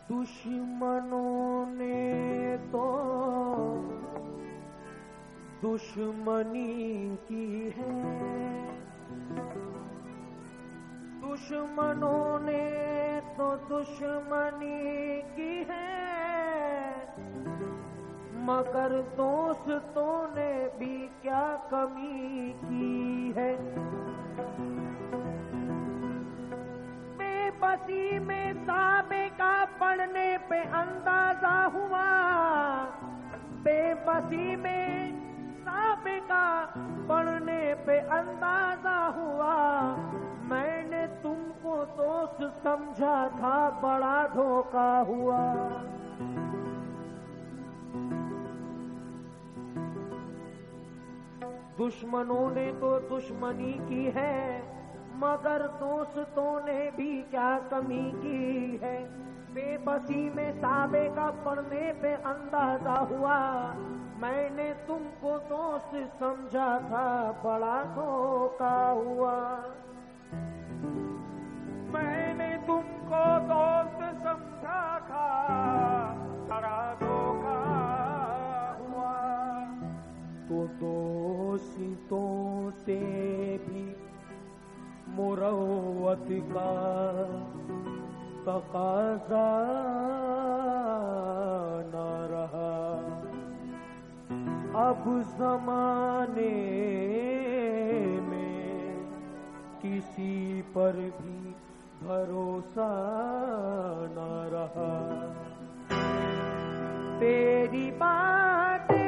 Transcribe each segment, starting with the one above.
दुश्मनों ने तो दुश्मनी की है, दुश्मनों ने तो दुश्मनी की है, मगर दोस्तों ने भी क्या कमी की है। बेबसी में साबे का पढ़ने पे अंदाजा हुआ, बेबसी में साबे का पढ़ने पे अंदाजा हुआ। मैंने तुमको दोस्त समझा था, बड़ा धोखा हुआ। दुश्मनों ने तो दुश्मनी की है, मगर दोस्तों ने भी क्या कमी की है। बेबसी में साबे का पढ़ने पे अंदाजा हुआ, मैंने तुमको दोस्त समझा था, बड़ा धोखा हुआ। मैंने तुमको दोस्त समझा था, बड़ा धोखा हुआ। तो दोस्तों से भी मुरव्वत का तकाज़ा न रहा। अब ज़माने में किसी पर भी भरोसा न रहा। तेरी बातें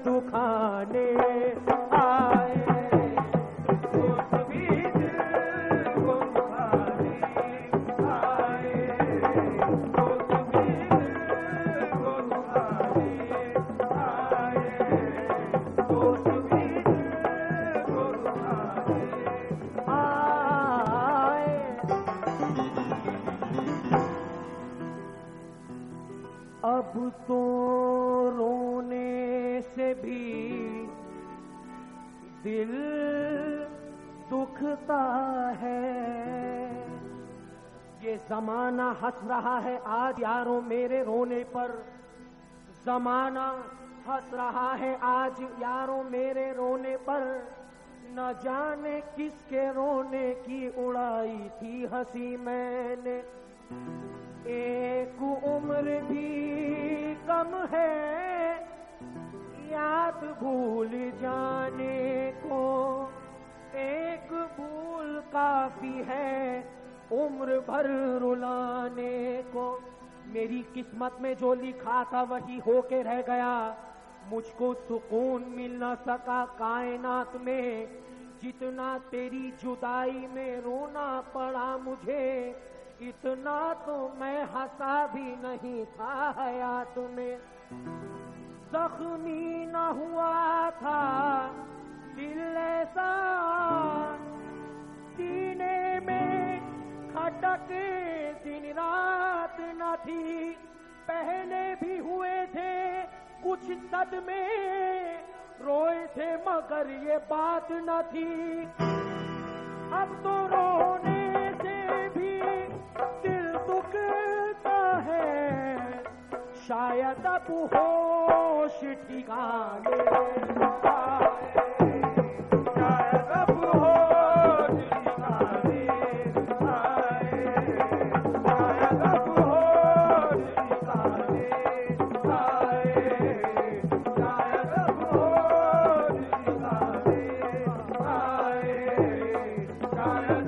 दुखाने आए, दोस्त भी दिल को दुखाने आए, दोस्त भी दिल को दुखाने आए, दोस्त भी दिल को दुखाने आए। अब तो रोने से भी दिल दुखता है। ये जमाना हंस रहा है आज यारों मेरे रोने पर, जमाना हंस रहा है आज यारों मेरे रोने पर। न जाने किसके रोने की उड़ाई थी हंसी मैंने। एक उम्र भी कम है याद भूल जाने को, एक भूल काफी है उम्र भर रुलाने को। मेरी किस्मत में जो लिखा था वही होके रह गया, मुझको सुकून मिल न सका कायनात में। जितना तेरी जुदाई में रोना पड़ा मुझे, इतना तो मैं हंसा भी नहीं था हयात में। जख्मी न हुआ था दिल ऐसा, सीने में खटक कुछ सदमे रोए थे मगर ये बात न थी। अब तो रोने से भी दिल दुखता है, शायद अब होश ठिकाने आए, शायद अब होश ठिकाने आए, शायद अब होश ठिकाने आए, शायद अब होश ठिकाने आए, शायद अब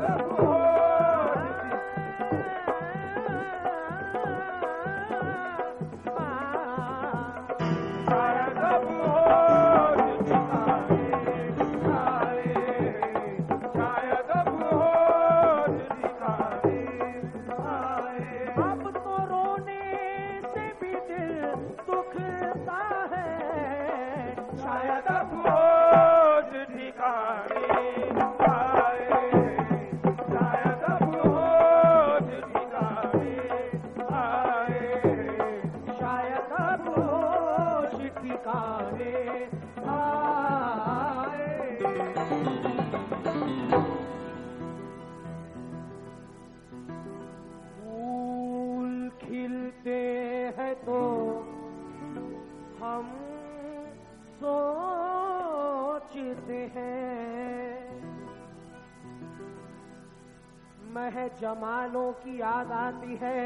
जमालों की याद आती है,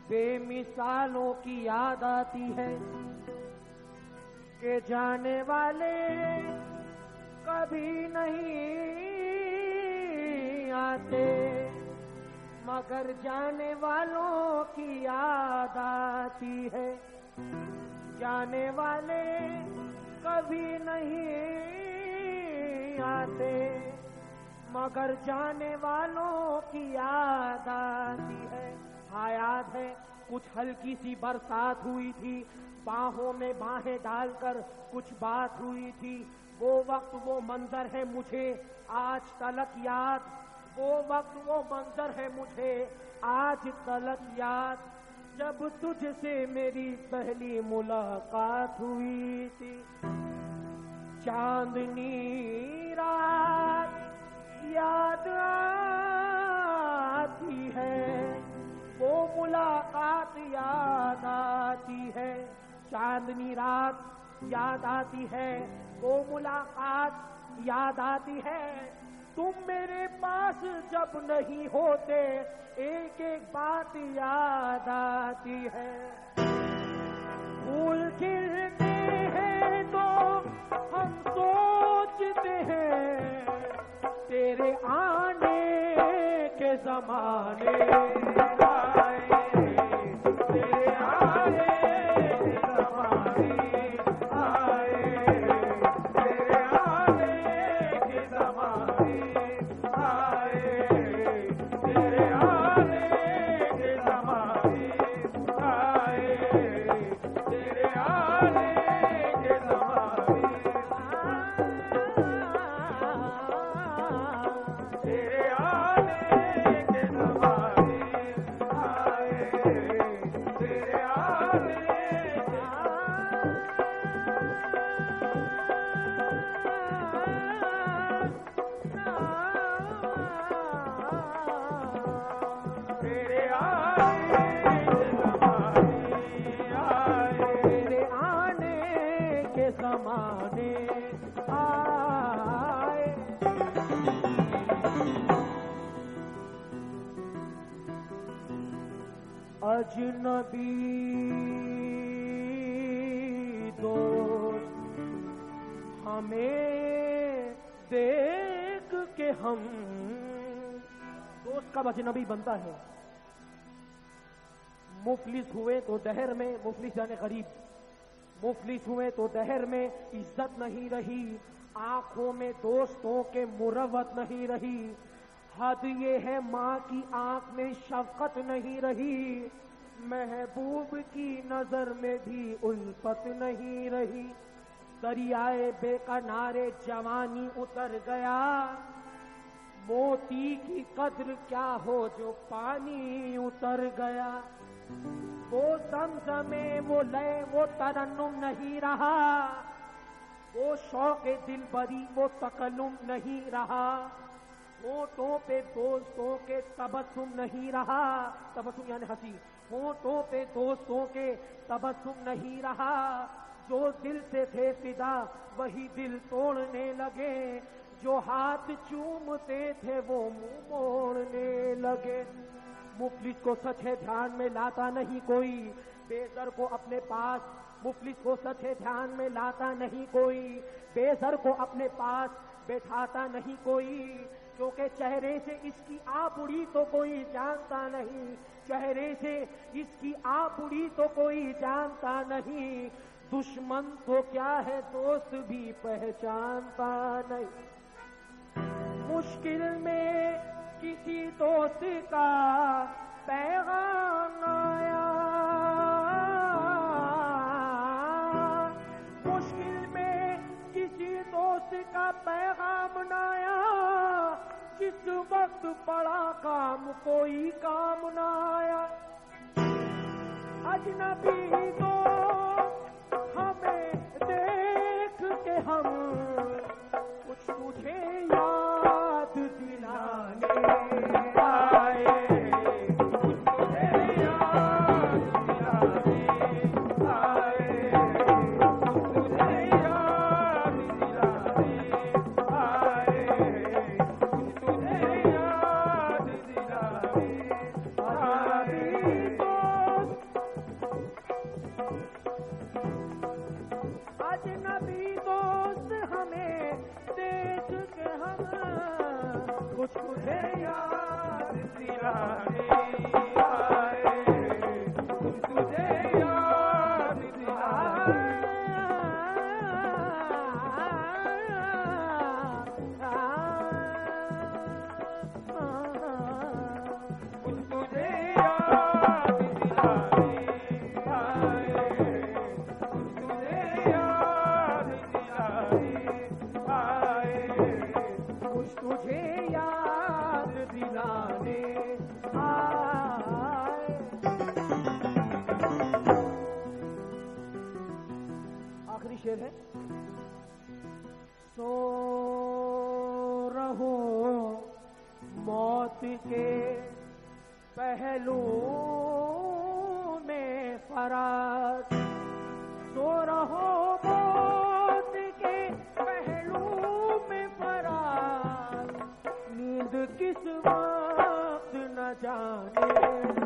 बेमिसालों की याद आती है, कि जाने वाले कभी नहीं आते, मगर जाने वालों की याद आती है। जाने वाले कभी नहीं आते, मगर जाने वालों की याद आती है। हाँ याद है, कुछ हल्की सी बरसात हुई थी, बाहों में बाहें डालकर कुछ बात हुई थी। वो वक्त वो मंजर है मुझे आज तलक याद, वो वक्त वो मंजर है मुझे आज तलक याद, जब तुझसे मेरी पहली मुलाकात हुई थी। चांदनी रात याद आती है, वो मुलाकात याद आती है। चांदनी रात याद आती है, वो मुलाकात याद आती है। तुम मेरे पास जब नहीं होते, एक एक बात याद आती है। फूल खिलते हैं तो हम सोचते हैं, तेरे आने के ज़माने आए, तेरे आने के ज़माने आए, तेरे आने के ज़माने आए, तेरे आने के ज़माने आए, तेरे आने के ज़माने अजनबी दोस्त हमें देख के हम, दोस्त कब अजनबी बनता है? मुफलिस हुए तो दहर में, मुफलिस यानी गरीब, मुफलिस हुए तो दहर में इज्जत नहीं रही, आंखों में दोस्तों के मुरवत नहीं रही। हद ये है माँ की आंख में शफकत नहीं रही, महबूब की नजर में भी उल्फत नहीं रही। दरियाए बेकनारे जवानी उतर गया, मोती की कद्र क्या हो जो पानी उतर गया। वो ज़मज़मे, वो लय, वो तरन्नुम नहीं रहा, वो शौक़े दिलबरी, वो तकल्लुम नहीं रहा, होठों पे दोस्तों के तबस्सुम नहीं रहा, तबस्सुम यानी हंसी, होठों पे दोस्तों के तबस्सुम नहीं रहा, जो दिल से थे फिदा वही दिल तोड़ने लगे, जो हाथ चूमते थे वो मुंह मोड़ने लगे। मुफलिस को सच्चे ध्यान में लाता नहीं कोई, बेज़र को अपने पास, मुफलिस को सच्चे ध्यान में लाता नहीं कोई, बेज़र को अपने पास बैठाता नहीं कोई, क्योंकि चेहरे से इसकी आप उड़ी तो कोई जानता नहीं, चेहरे से इसकी आप उड़ी तो कोई जानता नहीं, दुश्मन तो क्या है दोस्त भी पहचानता नहीं। मुश्किल में किसी दोस्त का पैगाम आया, मुश्किल में किसी दोस्त का पैगाम आया, जिस वक्त बड़ा काम कोई काम न आया। अजनबी तो हमें देख के हम कुछ मुझे याद दिलाने आए, कुछ मुझे याद दिलाने आए, कुछ मुझे याद दिलाने आए, कुछ तुझे याद दिलाने आए। अजनबी दोस्त हमें देख के हम कुछ तुझे याद दिलाने आए, कुछ तुझे याद दिलाने कुछ तुझे याद दिलाने आए, कुछ तुझे याद दिलाने आए, कुछ तुझे याद दिलाने आए। आखिरी शेर है, सो रहो मौत के पहलू में फराज, सो रहो मौत के पहलू में फराज, नींद किस वक्त न जाने